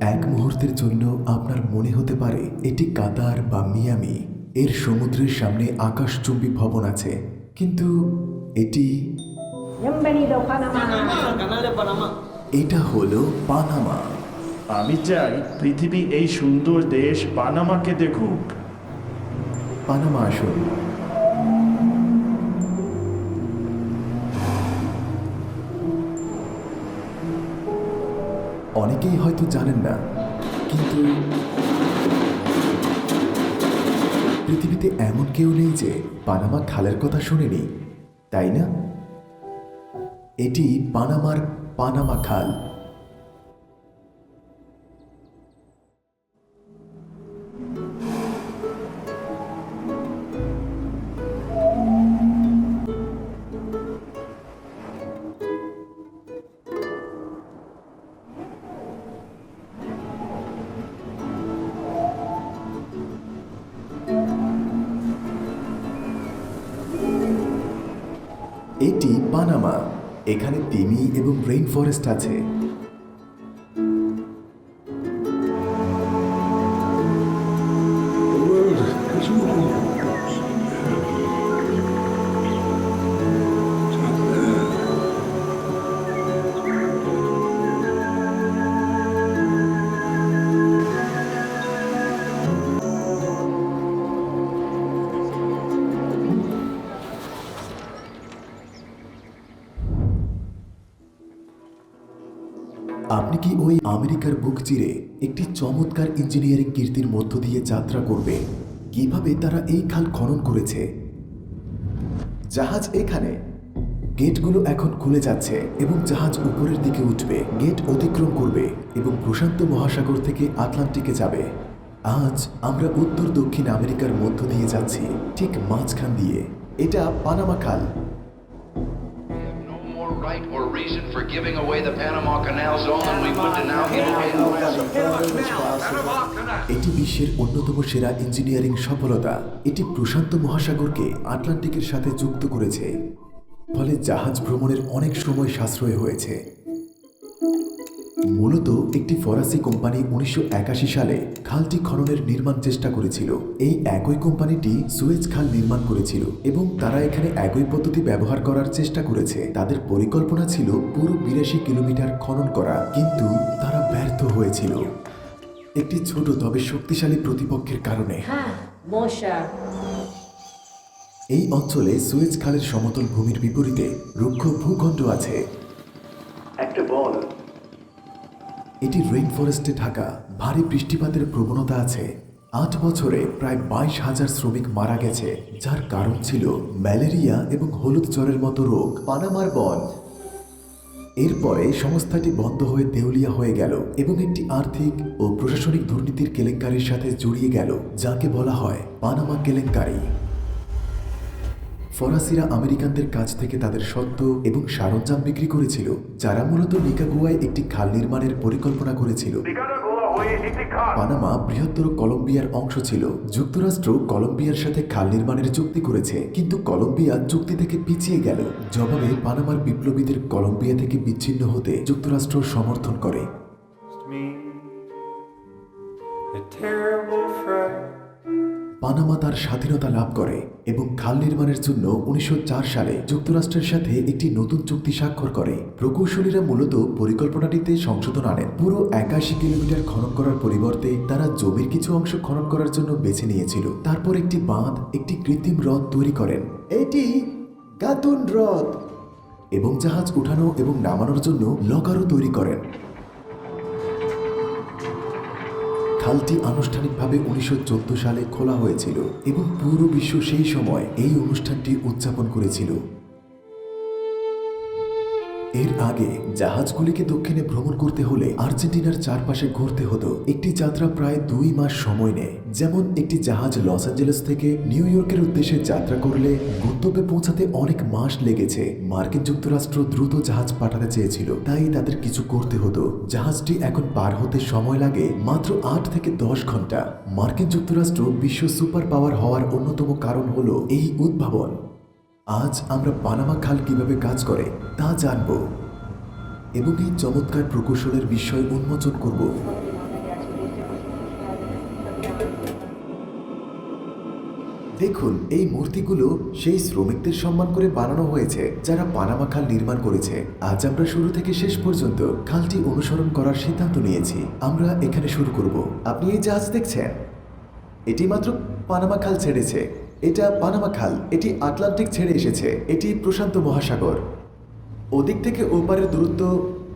এক মুহূর্তের জন্য আপনার মনে হতে পারে এটি কাতার বা মিয়ামি, এর সমুদ্রের সামনে আকাশচুম্বী ভবন আছে, কিন্তু এটি এটা হলো পানামা। আমি চাই পৃথিবী এই সুন্দর দেশ পানামাকে দেখুক। পানামা আসুন। অনেকেই হয়তো জানেন না, কিন্তু পৃথিবীতে এমন কেউ নেই যে পানামা খালের কথা শুনেনি, তাই না? এটি পানামার পানামা খাল। এটি পানামা। এখানে তিমি এবং রেইন ফরেস্ট আছে। আপনি কি ওই আমেরিকার বুক চিরে একটি চমৎকার ইঞ্জিনিয়ারিং কীর্তির মধ্য দিয়ে যাত্রা করবে? কিভাবে তারা এই খাল খনন করেছে? জাহাজ এখানে। গেটগুলো এখন খুলে যাচ্ছে এবং জাহাজ উপরের দিকে উঠবে, গেট অতিক্রম করবে এবং প্রশান্ত মহাসাগর থেকে আটলান্টিকে যাবে। আজ আমরা উত্তর দক্ষিণ আমেরিকার মধ্য দিয়ে যাচ্ছি, ঠিক মাঝখান দিয়ে। এটা পানামা খাল। Right or reason for giving away the Panama Canal Zone than we would to now give away the এটি বিশ্বের অন্যতম সেরা ইঞ্জিনিয়ারিং সফলতা। এটি প্রশান্ত মহাসাগরকে আটলান্টিকের সাথে যুক্ত করেছে, ফলে জাহাজ ভ্রমণের অনেক সময় সাশ্রয় হয়েছে। মূলত একটি ফরাসি কোম্পানি 1981 সালে খালটি খননের নির্মাণ চেষ্টা করেছিল। এই একই কোম্পানিটি সুয়েজ খাল নির্মাণ করেছিল এবং তারা এখানে একই পদ্ধতি ব্যবহার করার চেষ্টা করেছে। তাদের পরিকল্পনা ছিল পুরো 82 কিলোমিটার খনন করা, কিন্তু তারা ব্যর্থ হয়েছিল একটি ছোট তবে শক্তিশালী প্রতিপক্ষের কারণে। এই অঞ্চলে সুয়েজ খালের সমতল ভূমির বিপরীতে রুক্ষ ভূখণ্ড আছে। একটা বল। এটি রেইন ফরেস্টে ঢাকা, ভারী বৃষ্টিপাতের প্রবণতা আছে। 8 বছরে প্রায় 22,000 শ্রমিক মারা গেছে, যার কারণ ছিল ম্যালেরিয়া এবং হলুদ জ্বরের মতো রোগ। পানামার বন। এরপরে সংস্থাটি বন্ধ হয়ে দেউলিয়া হয়ে গেল এবং একটি আর্থিক ও প্রশাসনিক দুর্নীতির কেলেঙ্কারির সাথে জড়িয়ে গেল, যাকে বলা হয় পানামা কেলেঙ্কারি। ফরাসিরা আমেরিকানদের কাছ থেকে তাদের সত্ত্ব এবং সরঞ্জাম বিক্রি করেছিল, যারা মূলত নিকাগুয়ায় একটি খাল নির্মাণের পরিকল্পনা করেছিল। পানামা বৃহত্তর কলম্বিয়ার অংশ ছিল। যুক্তরাষ্ট্র কলম্বিয়ার সাথে খাল নির্মাণের চুক্তি করেছে, কিন্তু কলম্বিয়া চুক্তি থেকে পিছিয়ে গেল। জবাবে পানামার বিপ্লবীদের কলম্বিয়া থেকে বিচ্ছিন্ন হতে যুক্তরাষ্ট্র সমর্থন করে। পানামা তার স্বাধীনতা লাভ করে এবং খাল নির্মাণের জন্য 1904 সালে যুক্তরাষ্ট্রের সাথে একটি নতুন চুক্তি স্বাক্ষর করে। প্রকৌশলীরা মূলত পরিকল্পনাটিতে সংশোধন আনেন। পুরো 81 কিলোমিটার খনন করার পরিবর্তে তারা জমির কিছু অংশ খনন করার জন্য বেছে নিয়েছিল। তারপর একটি বাঁধ, একটি কৃত্রিম হ্রদ তৈরি করেন। এটি গাতুন হ্রদ, এবং জাহাজ উঠানো এবং নামানোর জন্য লকারও তৈরি করেন। খালটি আনুষ্ঠানিকভাবে 1914 সালে খোলা হয়েছিল এবং পুরো বিশ্ব সেই সময় এই অনুষ্ঠানটি উদযাপন করেছিল। এর আগে জাহাজগুলিকে দক্ষিণে ভ্রমণ করতে হলে আর্জেন্টিনার চারপাশে ঘুরতে হতো। একটি যাত্রা প্রায় 2 মাস সময় নেয়। যেমন একটি জাহাজ লস অ্যাঞ্জেলেস থেকে নিউ ইয়র্কের উদ্দেশ্যে যাত্রা করলে গন্তব্যে পৌঁছাতে অনেক মাস লেগেছে। মার্কিন যুক্তরাষ্ট্র দ্রুত জাহাজ পাঠাতে চেয়েছিল, তাই তাদের কিছু করতে হতো। জাহাজটি এখন পার হতে সময় লাগে মাত্র 8 থেকে 10 ঘন্টা। মার্কিন যুক্তরাষ্ট্র বিশ্ব সুপার পাওয়ার হওয়ার অন্যতম কারণ হলো এই উদ্ভাবন। আজ আমরা পানামা খাল কিভাবে কাজ করে তা জানব এবং এই চমৎকার প্রকৌশলের বিষয় উন্মোচন করব। দেখুন, এই মূর্তিগুলো সেই শ্রমিকদের সম্মান করে বানানো হয়েছে যারা পানামা খাল নির্মাণ করেছে। আজ আমরা শুরু থেকে শেষ পর্যন্ত খালটি অনুসরণ করার সিদ্ধান্ত নিয়েছি। আমরা এখানে শুরু করব। আপনি এই জাহাজ দেখছেন, এটি মাত্র পানামা খাল ছেড়েছে। এটা পানামা খাল, এটি আটলান্টিক ছেড়ে এসেছে, এটি প্রশান্ত মহাসাগর। ওদিক থেকে ওপারের দূরত্ব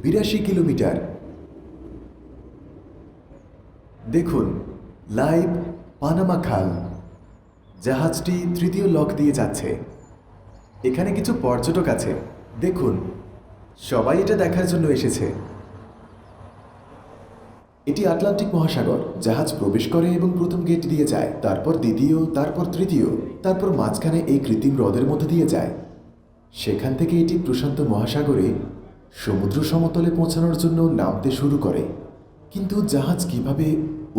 82 কিলোমিটার। দেখুন, লাইভ পানামা খাল। জাহাজটি তৃতীয় লক দিয়ে যাচ্ছে। এখানে কিছু পর্যটক আছে, দেখুন, সবাই এটা দেখার জন্য এসেছে। এটি আটলান্টিক মহাসাগর। জাহাজ প্রবেশ করে এবং প্রথম গেট দিয়ে যায়, তারপর দ্বিতীয়, তারপর তৃতীয়, তারপর মাঝখানে এই কৃত্রিম হ্রদের মধ্যে দিয়ে যায়। সেখান থেকে এটি প্রশান্ত মহাসাগরে সমুদ্র সমতলে পৌঁছানোর জন্য নামতে শুরু করে। কিন্তু জাহাজ কিভাবে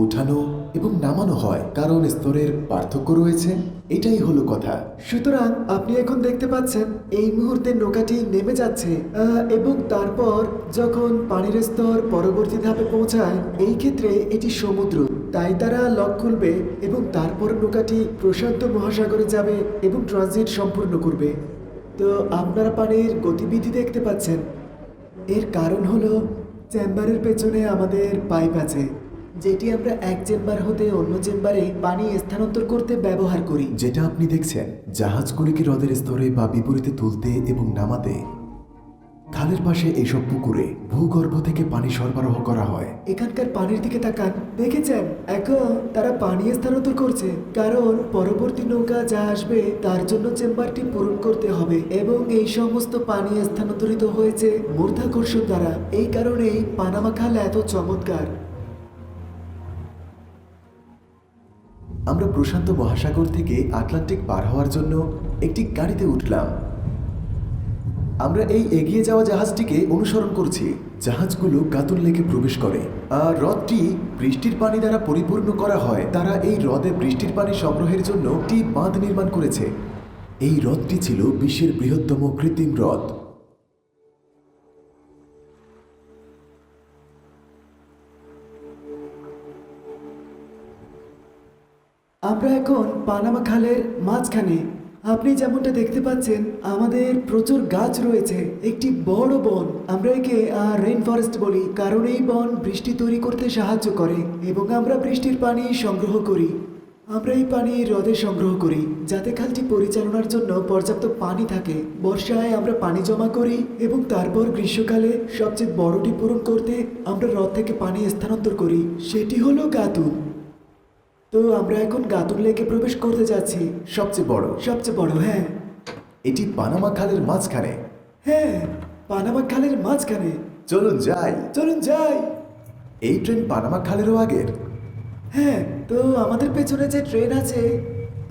উঠানো এবং নামানো হয়, কারণ স্তরের পার্থক্য রয়েছে, এটাই হলো কথা। সুতরাং আপনি এখন দেখতে পাচ্ছেন এই মুহূর্তে নৌকাটি নেমে যাচ্ছে এবং তারপর যখন পানির স্তর পরবর্তী ধাপে পৌঁছায়, এই ক্ষেত্রে এটি সমুদ্র, তাই তারা লক খুলবে এবং তারপর নৌকাটি প্রশান্ত মহাসাগরে যাবে এবং ট্রানজিট সম্পূর্ণ করবে। তো আপনারা পানির গতিবিধি দেখতে পাচ্ছেন। এর কারণ হলো চেম্বারের পেছনে আমাদের পাইপ আছে, যেটি আমরা এক চেম্বার হতে অন্য চেম্বারে পানি স্থানান্তর করতে ব্যবহার করি। যেটা আপনি দেখছেন, জাহাজগুলিকে হ্রদের স্তরে বা বিপরীতে তুলতে এবং নামাতে খালের পাশে এইসব পুকুরে ভূগর্ভ থেকে পানি সরবরাহ করা হয়। এখানকার পানির দিকে তাকান, দেখেছেন এখন তারা পানি স্থানান্তর করছে, কারণ পরবর্তী নৌকা যা আসবে তার জন্য চেম্বারটি পূরণ করতে হবে এবং এই সমস্ত পানি স্থানান্তরিত হয়েছে মূর্ধাকর্ষণ দ্বারা। এই কারণেই পানামা খাল এত চমৎকার। আমরা প্রশান্ত মহাসাগর থেকে আটলান্টিক পার হওয়ার জন্য একটি গাড়িতে উঠলাম। আমরা এই এগিয়ে যাওয়া জাহাজটিকে অনুসরণ করছি। জাহাজগুলো গাতুল লেকে প্রবেশ করে আর হ্রদটি বৃষ্টির পানি দ্বারা পরিপূর্ণ করা হয়। তারা এই হ্রদে বৃষ্টির পানি সংগ্রহের জন্য একটি বাঁধ নির্মাণ করেছে। এই হ্রদটি ছিল বিশ্বের বৃহত্তম কৃত্রিম হ্রদ। আমরা এখন পানামা খালের মাঝখানে। আপনি যেমনটা দেখতে পাচ্ছেন, আমাদের প্রচুর গাছ রয়েছে, একটি বড় বন। আমরা একে রেইন ফরেস্ট বলি, কারণ এই বন বৃষ্টি তৈরি করতে সাহায্য করে এবং আমরা বৃষ্টির পানি সংগ্রহ করি। আমরা এই পানি হ্রদে সংগ্রহ করি যাতে খালটি পরিচালনার জন্য পর্যাপ্ত পানি থাকে। বর্ষায় আমরা পানি জমা করি এবং তারপর গ্রীষ্মকালে সবচেয়ে বড়টি পূরণ করতে আমরা হ্রদ থেকে পানি স্থানান্তর করি, সেটি হলো গাতুল। তো আমরা এখন গাতুল লেকে প্রবেশ করতে যাচ্ছি। সবচেয়ে বড়, হ্যাঁ। এটি পানামা খালের মাঝখানে। হ্যাঁ, পানামা খালের মাঝখানে। চলুন যাই। এই ট্রেন পানামা খালেরও আগের। হ্যাঁ, তো আমাদের পেছনে যে ট্রেন আছে,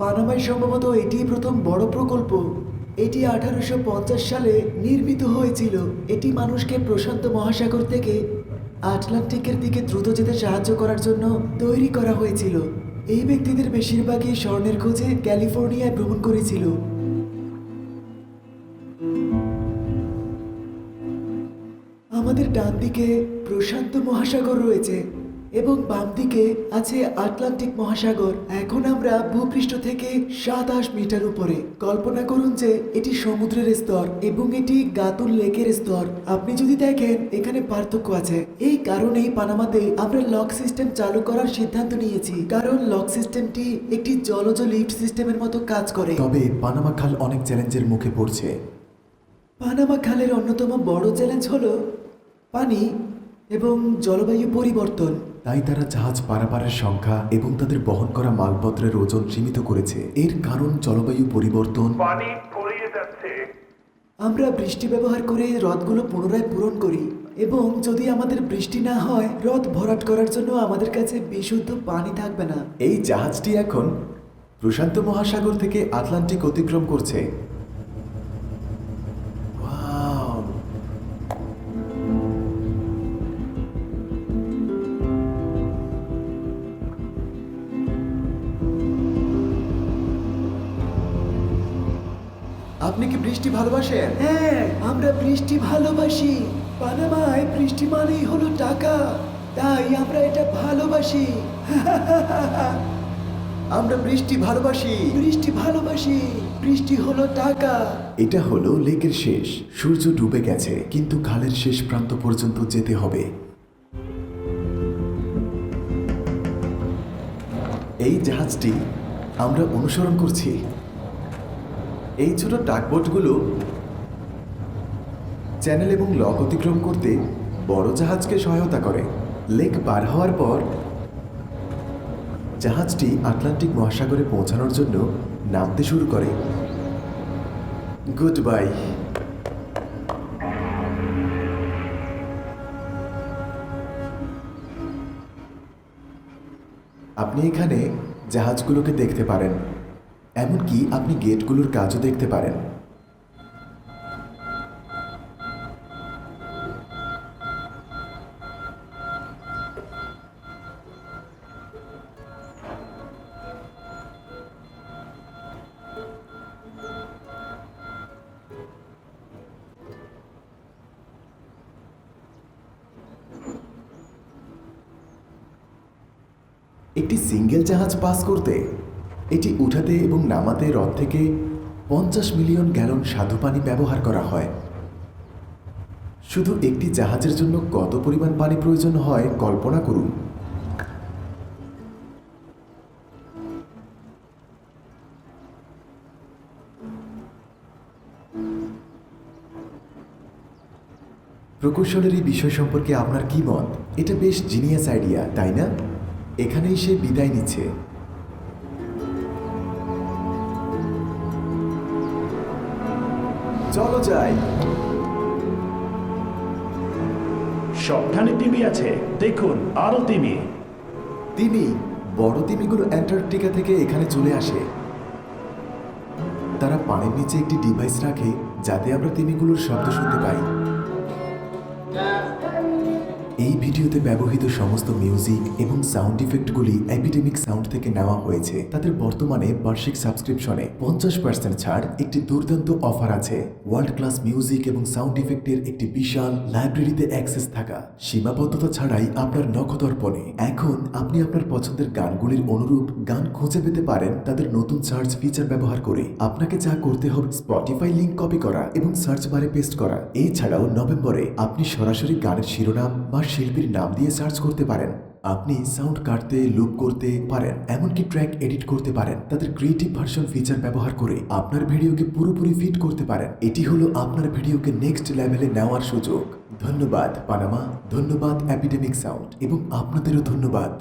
পানামায় সম্ভবত এটিই প্রথম বড় প্রকল্প। এটি 1850 সালে নির্মিত হয়েছিল। এটি মানুষকে প্রশান্ত মহাসাগর থেকে আটলান্টিকের দিকে দ্রুত যেতে সাহায্য করার জন্য তৈরি করা হয়েছিল। এই ব্যক্তিদের বেশিরভাগই স্বর্ণের খোঁজে ক্যালিফোর্নিয়ায় ভ্রমণ করেছিল। আমাদের ডান দিকে প্রশান্ত মহাসাগর রয়েছে এবং বাম দিকে আছে আটলান্টিক মহাসাগর। এখন আমরা ভূপৃষ্ঠ থেকে 27 মিটার উপরে। কল্পনা করুন যে এটি সমুদ্রের স্তর এবং এটি গাতুল লেকের স্তর। আপনি যদি দেখেন, এখানে পার্থক্য আছে। এই কারণেই পানামাতে আমরা লক সিস্টেম চালু করার সিদ্ধান্ত নিয়েছি, কারণ লক সিস্টেমটি একটি জলজ লিফট সিস্টেমের মতো কাজ করে। তবে পানামা খাল অনেক চ্যালেঞ্জের মুখে পড়ছে। পানামা খালের অন্যতম বড় চ্যালেঞ্জ হলো পানি এবং জলবায়ু পরিবর্তন। তাই তারা জাহাজ পারাপারের সংখ্যা এবং তাদের বহন করা মালপত্রের ওজন সীমিত করেছে। এর কারণ জলবায়ু পরিবর্তন। পানি তলিয়ে যাচ্ছে। আমরা বৃষ্টি ব্যবহার করে হ্রদগুলো পুনরায় পূরণ করি এবং যদি আমাদের বৃষ্টি না হয়, হ্রদ ভরাট করার জন্য আমাদের কাছে বিশুদ্ধ পানি থাকবে না। এই জাহাজটি এখন প্রশান্ত মহাসাগর থেকে আটলান্টিক অতিক্রম করছে। ওয়াও! আপনি কি বৃষ্টি ভালোবাসেন? হ্যাঁ, আমরা বৃষ্টি ভালোবাসি। পানামায় বৃষ্টি মানেই হলো টাকা, তাই আমরা এটা ভালোবাসি। আমরা বৃষ্টি ভালোবাসি। বৃষ্টি ভালোবাসি, বৃষ্টি হলো টাকা। এটা হলো লেকের শেষ। সূর্য ডুবে গেছে, কিন্তু খালের শেষ প্রান্ত পর্যন্ত যেতে হবে। এই জাহাজটি আমরা অনুসরণ করছি। এই ছোট টাগবোটগুলো চ্যানেল এবং লক অতিক্রম করতে বড় জাহাজকে সহায়তা করে। লেক পার হওয়ার পর জাহাজটি আটলান্টিক মহাসাগরে পৌঁছানোর জন্য নামতে শুরু করে। Good bye. আপনি এখানে জাহাজগুলোকে দেখতে পারেন, এমনকি আপনি গেটগুলোর কাজও দেখতে পারেন। একটি সিঙ্গেল জাহাজ পাস করতে এটি উঠাতে এবং নামাতে হ্রদ থেকে 50 মিলিয়ন গ্যালন স্বাদু পানি ব্যবহার করা হয়। শুধু একটি জাহাজের জন্য কত পরিমাণ পানি প্রয়োজন হয় কল্পনা করুন। প্রকৌশলের এই বিষয় সম্পর্কে আপনার কি মত? এটা বেশ জিনিয়াস আইডিয়া, তাই না? এখানেই সে বিদায় নিচ্ছে। চলো যাই। সবখানে তিমি আছে, দেখুন আরো তিমি। তিমি, বড় তিমিগুলো অ্যান্টার্কটিকা থেকে এখানে চলে আসে। তারা পানির নিচে একটি ডিভাইস রাখে যাতে আমরা তিমিগুলোর শব্দ শুনতে পাই। এই ভিডিওতে ব্যবহৃত সমস্ত মিউজিক এবং সাউন্ড ইফেক্টগুলি এপিডেমিক সাউন্ড থেকে নেওয়া হয়েছে। তাদের বর্তমানে বার্ষিক সাবস্ক্রিপশনে 50% ছাড়, একটি দুর্দান্ত অফার আছে, ওয়ার্ল্ড ক্লাস মিউজিক এবং সাউন্ড ইফেক্টের একটি বিশাল লাইব্রেরিতে অ্যাক্সেস থাকা, সীমাবদ্ধতা ছাড়াই আপনার নখদর্পণে। এখন আপনি আপনার পছন্দের গানগুলির অনুরূপ গান খুঁজে পেতে পারেন তাদের নতুন সার্চ ফিচার ব্যবহার করে। আপনাকে যা করতে হবে স্পটিফাই লিংক কপি করা এবং সার্চ বারে পেস্ট করা। এছাড়াও নভেম্বরে আপনি সরাসরি গানের শিরোনাম বা শিল্পীর নাম দিয়ে সার্চ করতে পারেন। আপনি সাউন্ড কাটতে, লুপ করতে পারেন, এমনকি ট্র্যাক এডিট করতে পারেন। তাদের ক্রিয়েটিভ ভার্সন ফিচার ব্যবহার করে আপনার ভিডিওকে পুরোপুরি ফিট করতে পারেন। এটি হলো আপনার ভিডিওকে নেক্সট লেভেলে নেওয়ার সুযোগ। ধন্যবাদ পানামা, ধন্যবাদ এপিডেমিক সাউন্ড, এবং আপনাদেরও ধন্যবাদ।